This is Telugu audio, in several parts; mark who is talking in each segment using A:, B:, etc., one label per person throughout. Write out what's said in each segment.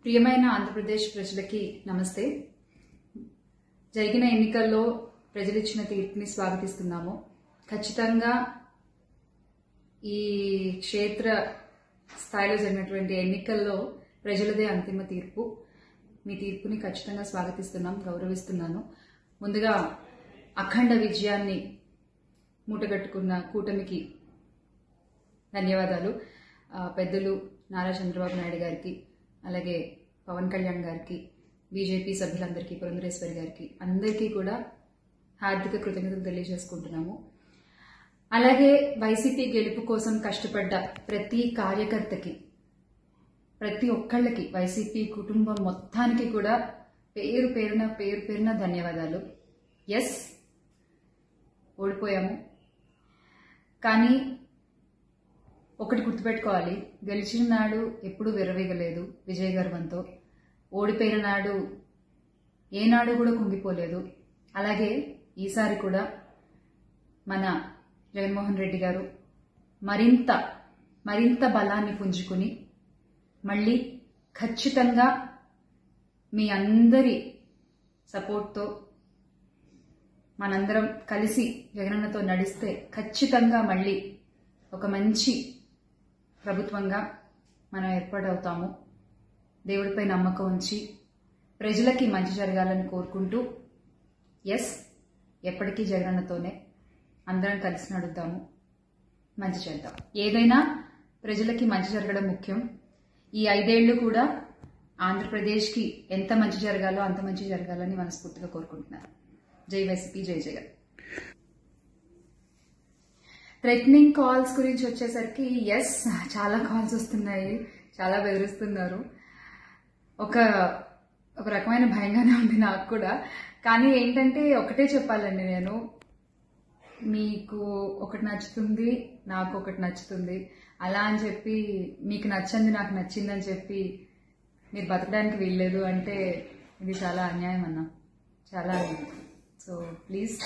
A: ప్రియమైన ఆంధ్రప్రదేశ్ ప్రజలకి నమస్తే. జరిగిన ఎన్నికల్లో ప్రజలు ఇచ్చిన తీర్పుని స్వాగతిస్తున్నాము. ఖచ్చితంగా ఈ క్షేత్ర స్థాయిలో జరిగినటువంటి ఎన్నికల్లో ప్రజలదే అంతిమ తీర్పు. మీ తీర్పుని ఖచ్చితంగా స్వాగతిస్తున్నాం, గౌరవిస్తున్నాను. ముందుగా అఖండ విజయాన్ని మూటగట్టుకున్న కూటమికి ధన్యవాదాలు. పెద్దలు నారా చంద్రబాబు నాయుడు గారికి, అలాగే పవన్ కళ్యాణ్ గారికి, బీజేపీ సభ్యులందరికీ, పురంధరేశ్వరి గారికి, అందరికీ కూడా హార్దిక కృతజ్ఞతలు తెలియజేసుకుంటున్నాము. అలాగే వైసీపీ గెలుపు కోసం కష్టపడ్డ ప్రతి కార్యకర్తకి, ప్రతి ఒక్కళ్ళకి, వైసీపీ కుటుంబం మొత్తానికి కూడా పేరు పేరున ధన్యవాదాలు. ఎస్, ఓడిపోయాము, కానీ ఒకటి గుర్తుపెట్టుకోవాలి, గెలిచిన నాడు ఎప్పుడూ విర్రవీగలేదు విజయ గర్వంతో. ఓడిపోయిన నాడు ఏనాడు కూడా కుంగిపోలేదు. అలాగే ఈసారి కూడా మన జగన్మోహన్ రెడ్డి గారు మరింత బలాన్ని పుంజుకుని మళ్ళీ ఖచ్చితంగా మీ అందరి సపోర్ట్తో మనందరం కలిసి జగనన్నతో నడిస్తే ఖచ్చితంగా మళ్ళీ ఒక మంచి ప్రభుత్వంగా మనం ఏర్పాటవుతాము. దేవుడిపై నమ్మకం ఉంచి ప్రజలకి మంచి జరగాలని కోరుకుంటూ, ఎస్, ఎప్పటికీ జగనన్నతోనే అందరం కలిసి నడుద్దాము, మంచి చేద్దాం. ఏదైనా ప్రజలకి మంచి జరగడం ముఖ్యం. ఈ 5 ఏళ్లు కూడా ఆంధ్రప్రదేశ్కి ఎంత మంచి జరగాలో అంత మంచి జరగాలని మనస్ఫూర్తిగా కోరుకుంటున్నాను. జై వైసీపీ, జై జగన్. థ్రెటనింగ్ కాల్స్ గురించి వచ్చేసరికి, ఎస్, చాలా కాల్స్ వస్తున్నాయి, చాలా బెదిరిస్తున్నారు. ఒక రకమైన భయంగానే ఉంది నాకు కూడా. కానీ ఏంటంటే ఒకటే చెప్పాలండి, నేను మీకు ఒకటి నచ్చుతుంది, నాకు ఒకటి నచ్చుతుంది, అలా అని చెప్పి మీకు నచ్చింది నాకు నచ్చిందని చెప్పి మీరు బతకడానికి వీల్లేదు అంటే ఇది చాలా అన్యాయం అన్నా, చాలా అన్యాయం. సో ప్లీజ్,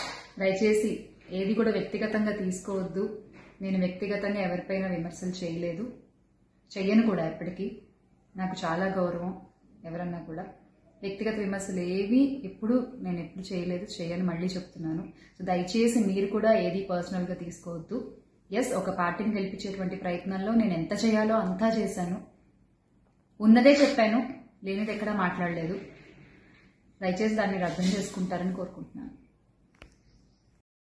A: దయచేసి ఏది కూడా వ్యక్తిగతంగా తీసుకోవద్దు. నేను వ్యక్తిగతంగా ఎవరిపైన విమర్శలు చేయలేదు, చెయ్యను కూడా. ఎప్పటికీ నాకు చాలా గౌరవం. ఎవరన్నా కూడా వ్యక్తిగత విమర్శలు ఏవి నేను ఎప్పుడు చేయలేదు, చేయను, మళ్ళీ చెప్తున్నాను. సో దయచేసి మీరు కూడా ఏది పర్సనల్గా తీసుకోవద్దు. ఎస్, ఒక పార్టీని గెలిపించేటువంటి ప్రయత్నంలో నేను ఎంత చేయాలో అంతా చేశాను. ఉన్నదే చెప్పాను, లేనిది ఎక్కడా మాట్లాడలేదు. దయచేసి దాన్ని అర్థం చేసుకుంటారని కోరుకుంటున్నాను.